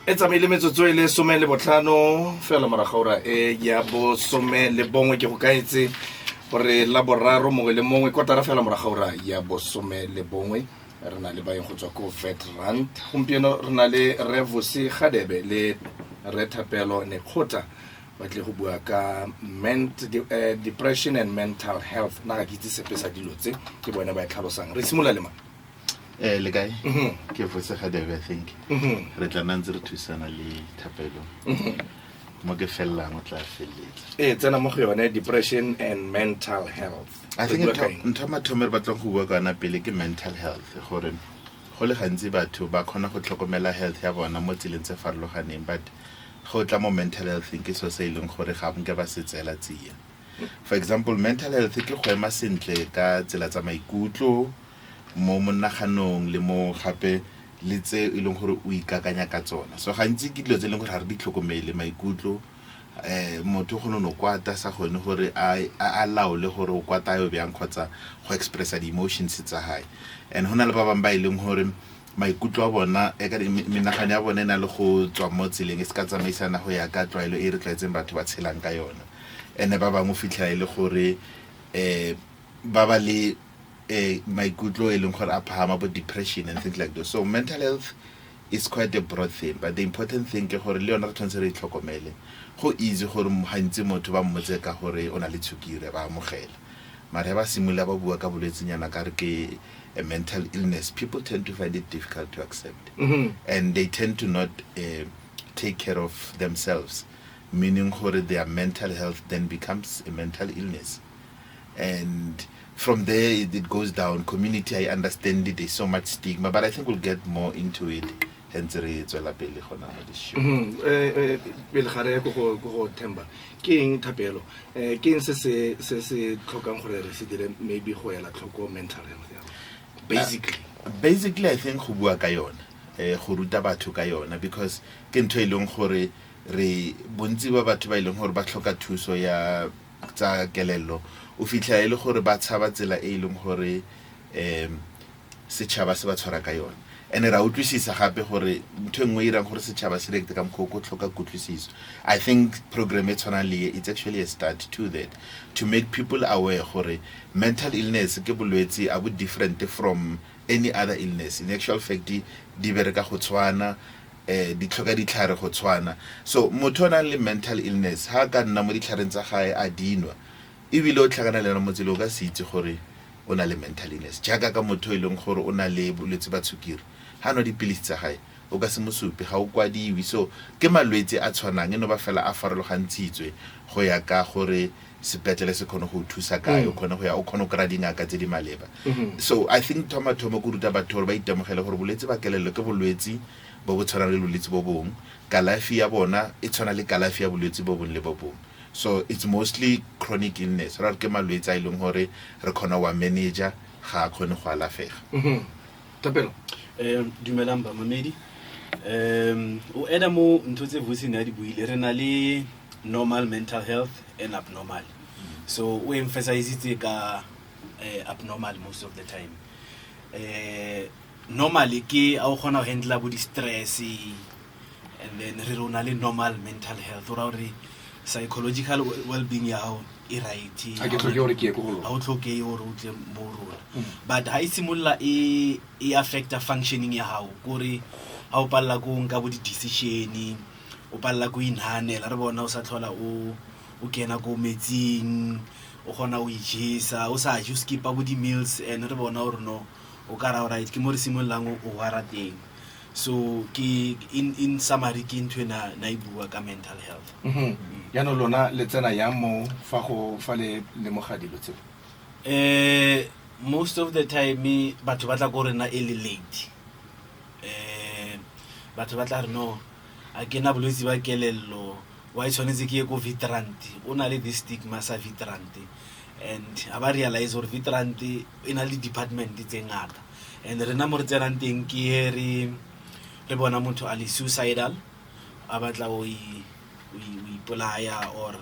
Etsa me le metsotso ile some le botlhano fela moragaura ya bo some le bongwe ke go kaetse gore la boraro mongwe le mongwe kotara fela moragaura ya bo some le bongwe re na le baeng go tswa ko Witrand gompieno re na le Revusi Gadebe le Retapelo ne khota ba tle go bua ka depression and mental health na ga kitse sepe sa dilotse ke bona ba tlhalosang re simula le ma le guy ke Revusi Gadebe I think re tla nantse re thusana le Thapelo mo ke fella mo tla felletse tsena mo go yone depression and mental health I think ntoma thomer ba tla go bua kana pele ke mental health gore go le gantsi batho ba khona go tlhokomela health ya bona mo tseleng tse farologaneng but go tla mo mental health ke so se ileng gore ga nke ba se tsela tsia for example mental health ke go ema sentle ka tsela tsa maikutlo mo monaganong le mo gape le tse ileng gore o ikakanya ka tsona so gantsi ke dilo tse leng gore re di tlhokomele maikutlo motho go no kwata sa gone gore a laole gore o kwata yo bjang khotsa go expressa di emotions tsa hae and hona le ba bang ba ileng gore maikutlo a bona e ka menagano ya bona ena le go tswa mo tseleng e se ka tsamaisana go ya ka tlwaelo e re tlwaetseng batho ba tshelang ka yona ene ba bang o fitlha ile gore ba ba le maikutlo e leng gore a phama bo depression and things like that so mental health is quite a broad thing but the important thing ke gore le yona re tshwanetse re itlhokomele go easy gore hantse motho ba mmotse ka gore ona le tshukire ba amogela mara ba simula ba bua ka bolwetsenyana ka re ke a mental illness people tend to find it difficult to accept and they tend to not take care of themselves meaning gore their mental health then becomes a mental illness and from there it goes down community I understand it there's so much stigma but I think we'll get more into it hence re tswela pele gona mo di show pele gare go Themba ke eng Thapelo ke eng se tlhokang gore re se dire maybe go ela tlhoko mental health basically I think go bua ka yona go ruta batho ka yona because ke ntho e leng gore re bontsi ba batho ba ileng gore ba tlhoka thuso ya tsa kelello o fitlha ile gore ba tshaba tsela e leng gore setšhaba se ba tshwara ka yona ene ra utlwisisa gape gore ntho engwe irang gore setšhaba se rekte ka mkhoko tlhoka kutlwisiso I think program e tshwana le it's actually a start to that to make people aware gore mental illness ke bolwetsi a bo different from any other illness in actual fact di bereka go tshwana di tlhoka ditlhare go tshwana so motho ona le mental illness ha ka nna mo ditlhareng tsa gae a dinwa e bile o tlhagana le mo tselo ka se itse gore o na le mental illness jaaka ka motho e leng gore o na le bolwetse ba tshukiri ha no dipilisi tsa gae o ka se mosupe ga o kwadiwi so ke malwetse a tshwanang eno ba fela a farologantshitswe go ya ka gore sepetlele se khone go thusa kae o khone go ya o khone go kra dingaka tse di maleba so I think thomo go ruta batho gore ba itemogele gore bolwetse ba kelelo ke bolwetse bo bo tshwana le bolwetse bo bong kalafi ya bona e tshwana le kalafi ya bolwetse bo bong le bo bong so it's mostly chronic illness ra ke malwetse a ileng gore re khona wa manager ga khone go alafega Thapelo dumelang ba mamedi o eda mo ntho tse vusi na di buile re na le normal mental health and abnormal so we emphasize it ka abnormal most of the time normally ke a o khona go handle bo di stress and then re rona le normal mental health ora re psychological well-being ya hao e right a ke tlhoke gore ke ye go a o tlhoke gore o tle mo rona but ha isimulla e affecta functioning ya hao gore ha o palla go nka bo di decision o palla go inhanela re bona o sa tlhola o kena go metsing o gona o ijesa o sa just skip bo di meals and re bona gore no o ka ra right ke mo re simollang o wara teng so ke in summary ke ntwe na ibua ka mental health ya no lona le tsena ya mo fa go fa le mogadilo tse most of the time batho ba tla go rena e le late batho ba tla re no a kena bolwetsi ba kelello wa itshwanetse ke go Witrand o na le the stigma sa Witrand and aba realize gore Witrand ina le department tse ngata and rena mo re tsenang teng ke re bona motho a le suicidal a batla o ipolaya or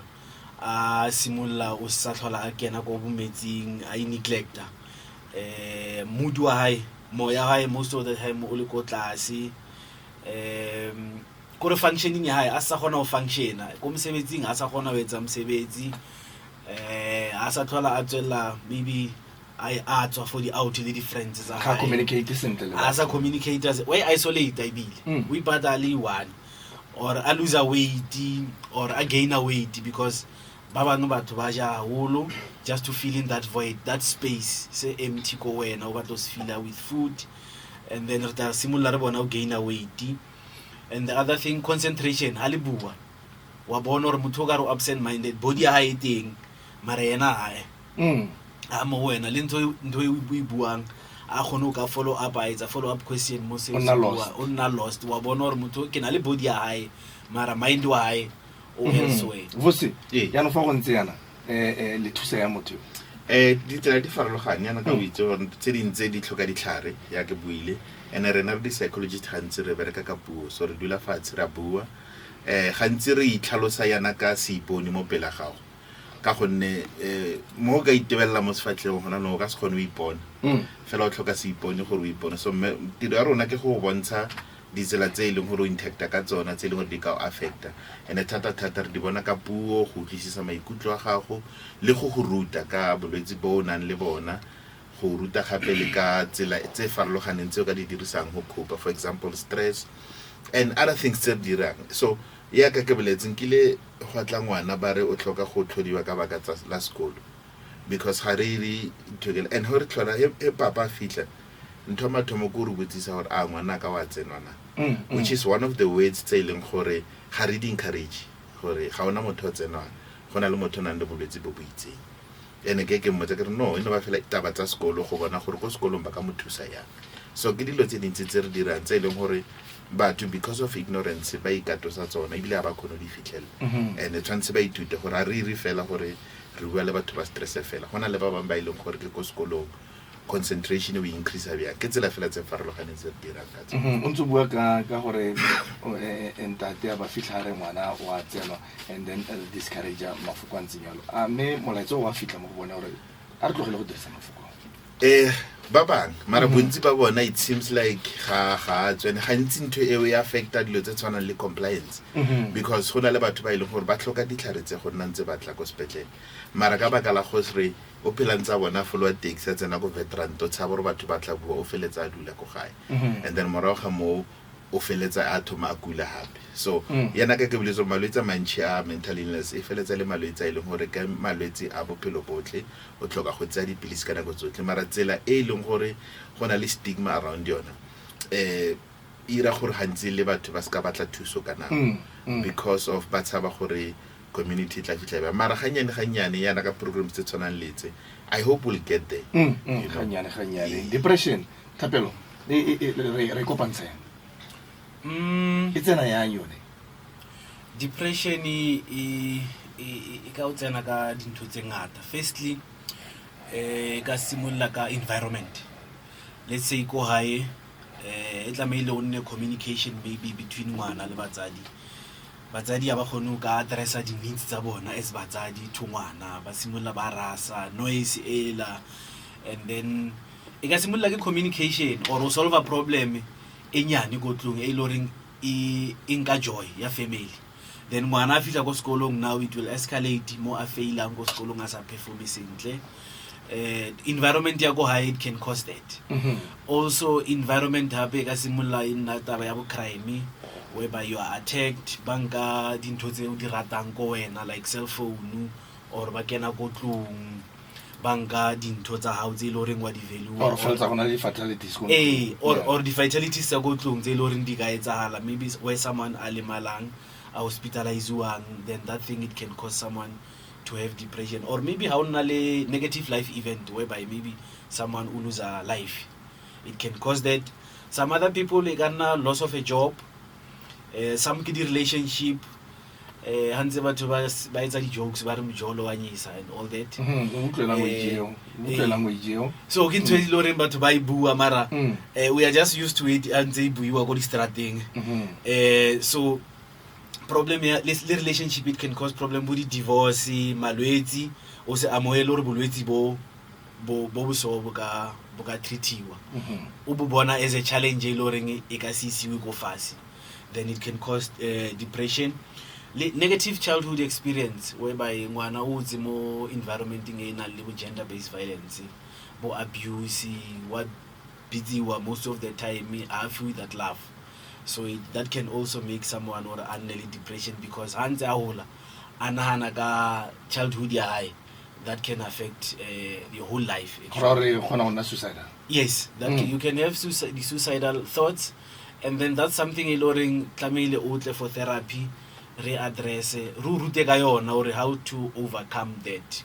a simulla o sa tlhola a kena go bometsing a neglecta mood wa hae moya hae most of the time o le ko tlase kore functioning ya hae a sa gona go functiona ko mosebetsing a sa gona go etsa mosebetsi a sa tlhola a tswela maybe a tswa for the out le di friends tsa ka communicate sentle a sa communicate as why isolate I believe we badly one or a lose a weight or a gain a weight because ba bang batho ba ja holo just to fill in that void, that space se empty ko wena o batlo se fill with food, and then re ta simula re bona o gain a weight. And the other thing, concentration ha le bua wa bona gore motho ka re absent minded, body ya hae teng mara yena hae a mo wena le ntho e buang a khone ka follow up a etsa follow up question mo se o nna lost wa bona gore motho ke na le body ya hae mara mind wa hae o elsewhere. Vose ya no fa go ntse yana le thusa ya motho di tsela di farologane yana ka witse gore tse dintse di tlhoka ditlhare ya ke buile ene rena re di psychologist gantsi re bereka ka puo so re dula fatshe ra bua gantsi re itlhalosa yana ka seipone mo pela gago ka gonne mo ga itebella mo sefatleng gona no ka se kgone o ipona fela o tlhoka seipone gore o ipone so tiro ya rona ke go bontsha ditsela tse e leng gore o intacta ka tsona tse e leng gore di ka o affecta ene thata re di bona ka puo go utlwisisa maikutlo a gago le go ruta ka bolwetse bo o nang le bona go ruta gape le ka tsela tse farologaneng tse o ka di dirisang go cope, for example stress and other things tse dirang. So ya ka ke boletseng kile go tla ngwana ba re o tlhoka go tlhodiwa ka baka tsa la sekolo because ga re re togel and hore tlhola e papa fitla ntho mathomo go re botsisa gore a ngwana ka wa tsenwana which is one of the words tse leng gore ga re di encourage gore ga ona motho o tsenwana gona le motho nang le bolwetse bo boitseng ene ke mmotsa ke re no ene ba fela taba tsa sekolo go bona gore go sekolong ba ka mo thusa yang. So ke dilo tse dintsi tse re dirang tse leng gore batho because of ignorance ba ikatosa tsona ebile ba khone di fitlhela and tshwantse ba itute gore a re fela gore re bua le batho ba stress fela gona le ba bang ba ileng gore ke go sekolong concentration we increase abia ke tsela fela tse farologaneng tse dirang ka tsona. O ntse bua ka gore entate ba fitlha re ngwana wa tseno and then discourage mafoko a ntsenyalo a me molaetso wa fitla mo bona gore a re tlogele go dirisa mafoko ba bang mara bontsi ba bona it seems like ga tsene gantsi ntho eo e affecta dilo tse tshwanang le compliance because gona le batho ba ile gore ba tlhoka ditlhare tse go nna ntse ba tla go sepetlele mara ka baka la go sre o philantsa bona follow taxi tsena go Witrand to tsaba gore batho ba tla bua o feletsa a dula go gae and then morago ga mo o feletsa a thoma a kula hape so yana ka ke boletso malwetse a mantši a mental illness e feletsa le malwetse a ile gore ka malwetse a bophelo botlhe o tlhoka go tsaya dipilisi ka nako tsotlhe mara tsela e leng gore gona le stigma around yona ira gore gantsi le batho ba ska batla thuso kana because of ba tshaba gore community tla fitla mara ganyane yana ka programs tse tshwanang letse I hope we'll get there. Ganyane depression Thapelo re kopantse it's an yone depression e ka o tsena ka dintho tse ngata. Firstly ka simolla ka environment, let's say ko hae e tlameile o nne communication maybe between ngwana le batsadi ya ba khone ka addressa di needs tsa bona as batsadi to ngwana ba simolla ba rasa noise ela and then e ka simolla ke communication or solve a problem enyane go tlong e loring inka joy ya family then ngwana a fitla go sekolong now it will escalate mo a failang go sekolong a sa perform sentle. Environment ya go high it can cause that. Also environment hape ka simolla in taba ya bo crime whereby you are attacked banka dintho tse o di ratang ko wena like cell phone or ba kena go tlong banka dintho tsa hao tse lo reng wa di value or feltsa gona le fatalities or the fatalities tsa go tlong tse lo reng di ka etsahala maybe where someone a lemalang a hospitalized then that thing it can cause someone to have depression or maybe how na le negative life event whereby maybe someone will lose a life, it can cause that. Some other people they can loss of a job, some kid relationship hanze batho ba etsa di jokes ba re mjolo wa nyisa and all that so ke ntse le reng batho ba ibua mara we are just used to it hanze ibuiwa go di strateng so problem ya le relationship it can cause problem with divorce malwetsi o se amohele re bolwetsi bo so boka treatiwa o bo bona as a challenge le reng e ka sisiwe go fase then it can cause depression. Negative childhood experience, whereby ngwana o tse mo environmenting e na le gender based violence, bo abuse, what busy most of the time I feel that love. So that can also make someone or unnearly depression, because hands ahola anahana ka childhood ya high, that can affect your whole life. Suicidal. Yes, that you can have suicidal thoughts, and then that's something eloring tlamehile otle for therapy re-address rute ka yona, or how to overcome that,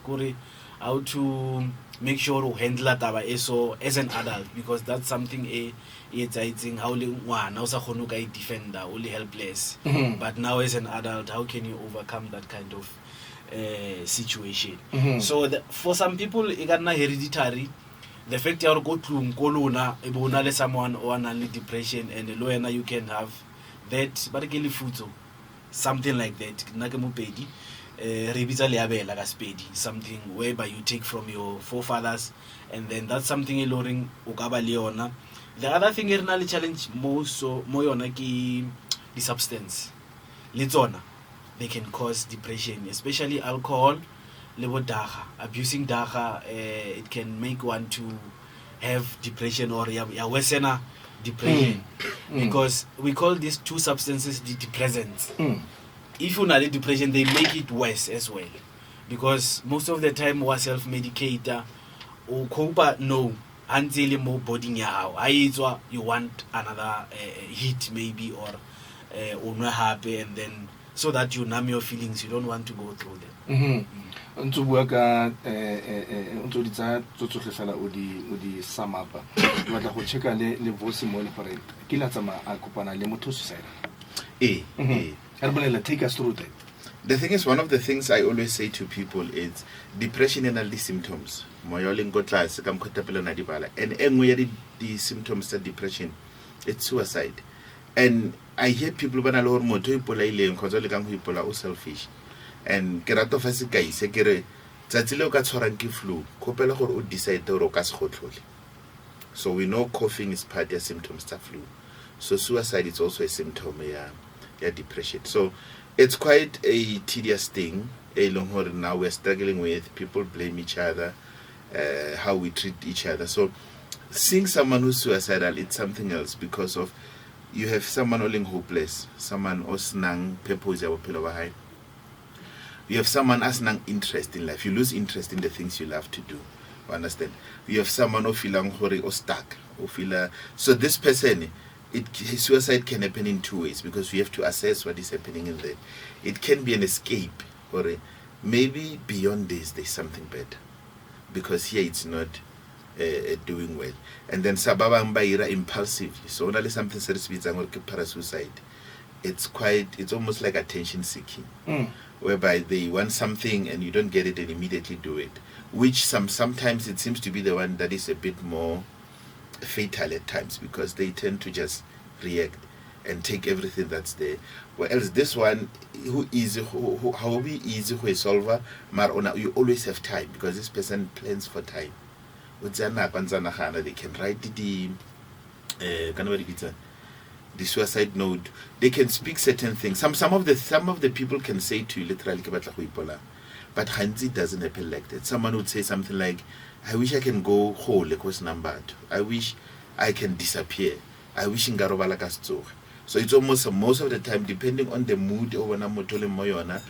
how to make sure to handle taba eso as an adult, because that's something it's how le ngwana o sa khone ka defender, only helpless. But now as an adult, how can you overcome that kind of situation? So for some people it got hereditary, the fact you go through kolona e bona le someone or an depression, and loena you can have that, but ke lefuto something like that nna ke mopedi re bitsa leabela ka spedi, something whereby you take from your forefathers, and then that's something eloring o ka ba le yona. The other thing e rena le challenge mo yona ke the substance le tsona, they can cause depression, especially alcohol le bo daga. Abusing daga it can make one to have depression, or ya worsen depression, because we call these two substances the depressants. If you have depression, they make it worse as well, because most of the time we self-medicate or cope no until more body now. You want another hit maybe, or not happy, and then so that you numb your feelings, you don't want to go through them. Ntse bua ka ntse di tsa tsotsotle fela o di sum up wa tla go checka le voice mo le gore ke la tsama a kopana le motho suicide take us through that. The thing is, one of the things I always say to people is depression and all the symptoms moyoleng go tlase ka mkhotapelo na dibala, and engwe ya di symptoms of depression, it's suicide. And I hear people bana le hore motho o ipolaileng khotso le kang ho ipola o selfish. And ke rato fa se kai se kere tsatsi le o ka tshwarang ke flu khopela gore o decide gore o ka se gotlhole. So we know coughing is part of symptoms of flu, so suicide is also a symptom ya depression. So it's quite a tedious thing now we're struggling with. People blame each other, how we treat each other. So seeing someone who's suicidal, it's something else, because of you have someone all hopeless, someone osnang purpose ya bophelo ba hae. You have someone as an interest in life. You lose interest in the things you love to do. You understand? You have someone who feeling or stuck, or feel. So this person, suicide can happen in two ways, because we have to assess what is happening in there. It can be an escape, or maybe beyond this there's something better, because here it's not doing well. And then sababang baira impulsively. So only something serious with parasuicide. It's almost like attention seeking. Whereby they want something and you don't get it and immediately do it, which sometimes it seems to be the one that is a bit more fatal at times, because they tend to just react and take everything that's there. Whereas this one, how easy to solve, you always have time, because this person plans for time. They can write the suicide note. They can speak certain things. Some of the people can say to you literally, but Hanzi doesn't happen like that. Someone would say something like, I wish I can go whole, I wish I can disappear. I wish Ngarobala Kasto. So it's almost most of the time, depending on the mood or when I'm moyona,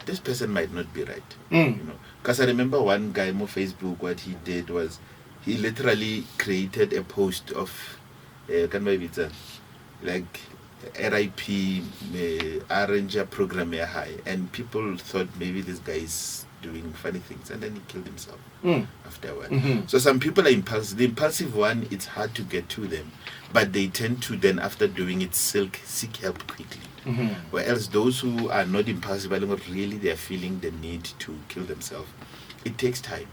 this person might not be right. You know. Because I remember one guy on Facebook, what he did was he literally created a post of like RIP Arranger program high, and people thought maybe this guy is doing funny things, and then he killed himself afterward. So some people are impulsive. The impulsive one, it's hard to get to them, but they tend to then, after doing it, seek help quickly. Whereas those who are not impulsive, really they are feeling the need to kill themselves, it takes time.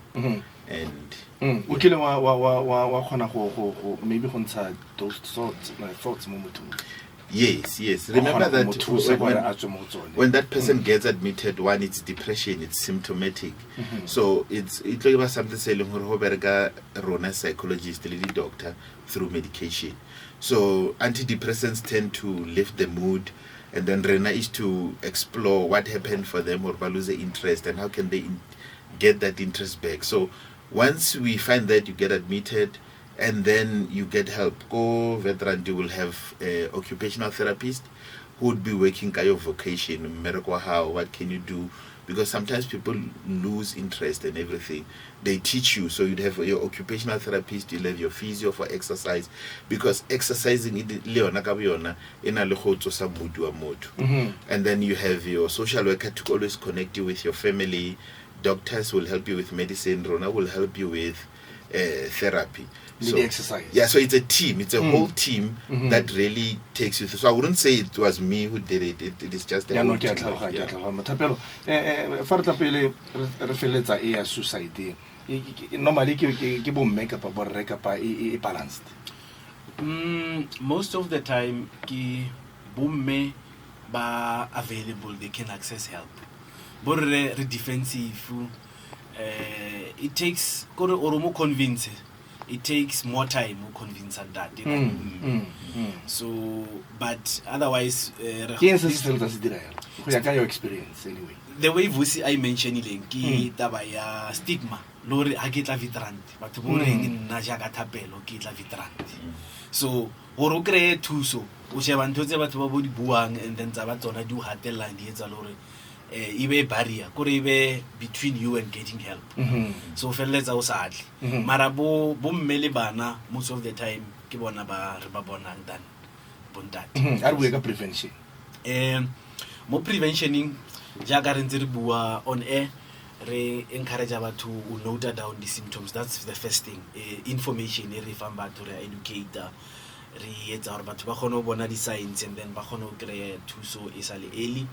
And maybe those thoughts yes. Remember that when that person gets admitted, one, it's depression, it's symptomatic. So it's like something saying rona psychologist, lady doctor, through medication. So antidepressants tend to lift the mood, and then Rena is to explore what happened for them or lose the interest and how can they get that interest back. So once we find that, you get admitted and then you get help. Go Witrand, you will have an occupational therapist who would be working at your vocation, how, what can you do? Because sometimes people lose interest in everything. They teach you. So you'd have your occupational therapist, you'll have your physio for exercise. Because exercising and then you have your social worker to always connect you with your family. Doctors will help you with medicine. Rona will help you with therapy. So, exercise. Yeah, so it's a team. It's a whole team that really takes you through. So I wouldn't say it was me who did it. It is just a whole team. Suicide. Normally, balanced. Most of the time, bomme ba available, they can access help. But defensive, it takes or convince. It takes more time to convince that. So, but otherwise, your experience anyway. The way I mentioned it, stigma. Lori agitla Witrand, but boring na jaga tapelo kitla Witrand. So, oro create two so. Usheba ntoze batho ba bodi buang and then tsa batsona di hatella di etsa lori ibe barrier kore ibe between you and getting help. So felletsa o sadly. Mara bo mmele bana most of the time ke bona ba re ba bonang than bontate. Are we prevention? Mo preventioning jaga re ntse re bua on air. Re encourage about to note down the symptoms. That's the first thing. Information re famba to re educator re etsa hore batho ba kgone bona di signs and then ba kgone create thuso isale early.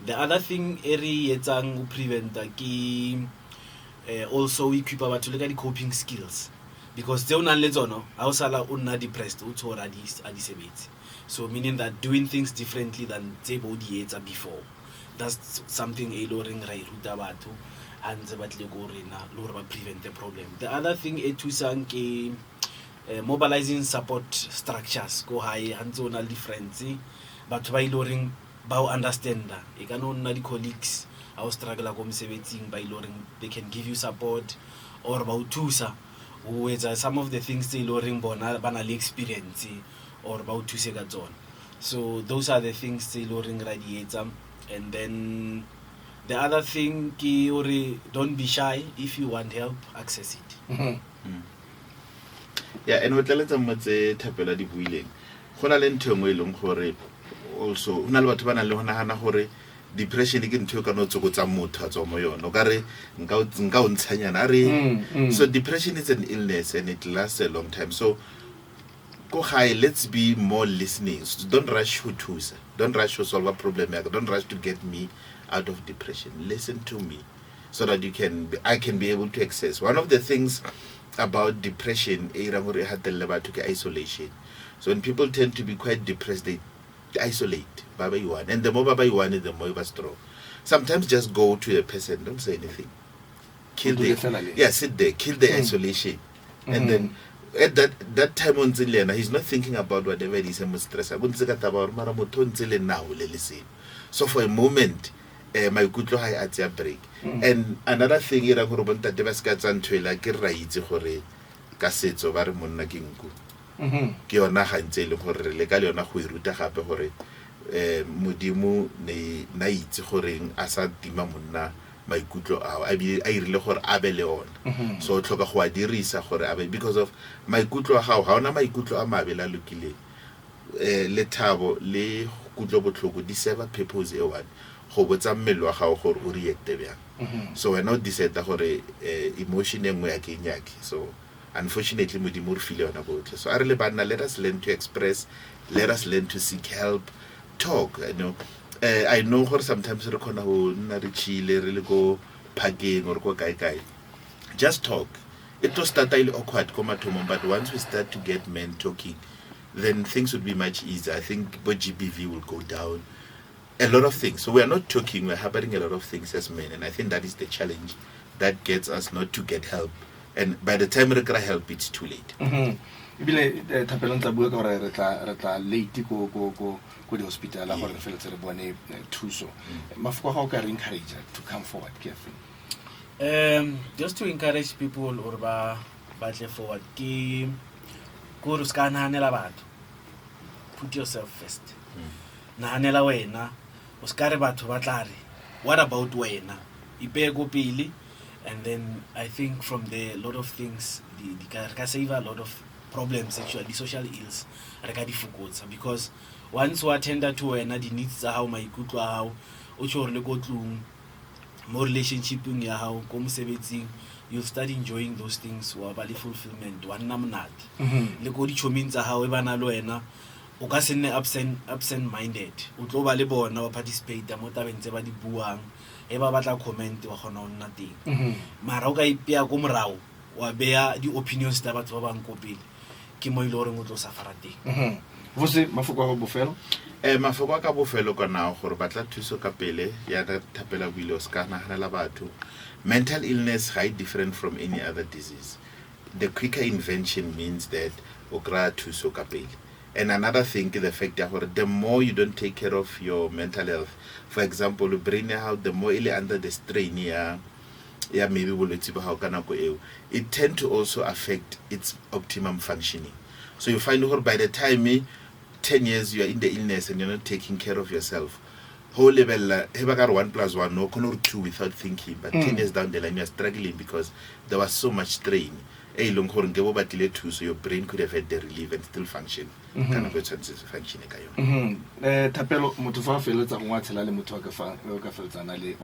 The other thing re etsang go prevent ke also equip batho le ka di coping skills, because tse ona le tsona ha o sala o nna depressed o tsora di sebetse. So meaning that doing things differently than tse bo di etsa before, that's something e loring ra iruta batho and batle go rena lo ba prevent the problem. The other thing e thusang ke mobilizing support structures go high hands on all different batho ba iloring ba o understand e ka no nna di colleagues a o struggle go msebetsing ba iloring they can give you support or ba o thusa o etsa some of the things they iloring bona bana le experience or ba o thuse ka tsona. So those are the things they iloring radiator. And then the other thing ki ore don't be shy. If you want help, access it. Yeah, and what let's say thapela di buileng gona le ntho engwe ileng gore also hona le batho bana le hona hana gore depression ke ntho ka no tsokotsa motho a tswa mo yona o ka re nka o ntshanyana re. So depression is an illness and it lasts a long time. So go high, let's be more listening. So don't rush to thusa. Don't rush to solve a problem. Don't rush to get me out of depression. Listen to me so that I can be able to access. One of the things about depression is isolation. So when people tend to be quite depressed, they isolate. Baba you want. And the more Baba you want, the more you are strong. Sometimes just go to a person, don't say anything. Sit there, kill the isolation. And then at that time on Zilena, he's not thinking about whatever it is and stress. So for a moment, my good high at your break. And another thing is that the baskets and trailer get right for a cassette of Aramona Kingu. Kiona Hansel for Legaliona who ruta happy for a Mudimu night horing Asad Dimamuna. My good I really for Abeleon. So Toka Huadirisa for Abe because of my good how na my good Amabela Lukile Letabo Le Good disable people's ewan. Hobotsa mmelo wa gago gore o reacte bjang. So we're not decided gore emotion engwe ya kenyaki. So unfortunately modimo re feel ona botle. So are le bana, let us learn to express, let us learn to seek help, talk. I know gore sometimes re khona go nna re chile re le go parking or go kae. Just talk. It was start awkward but once we start to get men talking, then things would be much easier. I think both GBV will go down. A lot of things. So we are not talking, we're harboring a lot of things as men. And I think that is the challenge that gets us not to get help. And by the time we get help, it's too late. ebile Thapelo ntse bua ka gore re tla late ko di hospital a gore re feletse re bone thuso mafoko a ga o ka re encourage to come forward ke just to encourage people or ba tle forward ke gore ska nahanela batho, put yourself first. Nahanela wena o ska re batho ba tla re what about wena, ipe go pele. And then I think from there a lot of things di ka save a lot of problems, actually social ills re ka di fokotsa, because once we attend to wena di needs tsa hao, maikutlo a hao, o tshore le go tlung mo relationshiping ya hao ko mosebetsing, you'll start enjoying those things, wa ba le fulfillment, wa nna monate le go di choming tsa hao e bana le wena o ka se nne absent minded, o tlo ba le bona wa participate mo tabeng tse ba di buang e ba batla comment wa gona o nna teng. Mara o ka ipea go morao wa bea di opinions tsa batho ba bang ko pele, ke mo ile gore o tlo safara teng. Vose mafoko a bofelo mafoko a ka bofelo ka nao gore batla thuso ka pele ya ka Thapela buile o ska nahanela batho. Mental illness is different from any other disease. The quicker invention means that o kra thuso ka pele. And another thing is the fact that the more you don't take care of your mental health, for example, brain out, the more you under the strain maybe it tend to also affect its optimum functioning. So you find out by the time 10 years you are in the illness and you're not taking care of yourself, whole level 1+1 no 2 without thinking, but 10 years down the line you're struggling because there was so much strain. So your brain could have had the relief and still function. Thapelo motho fa feletsa go ngwa tshela le motho ka feletsana le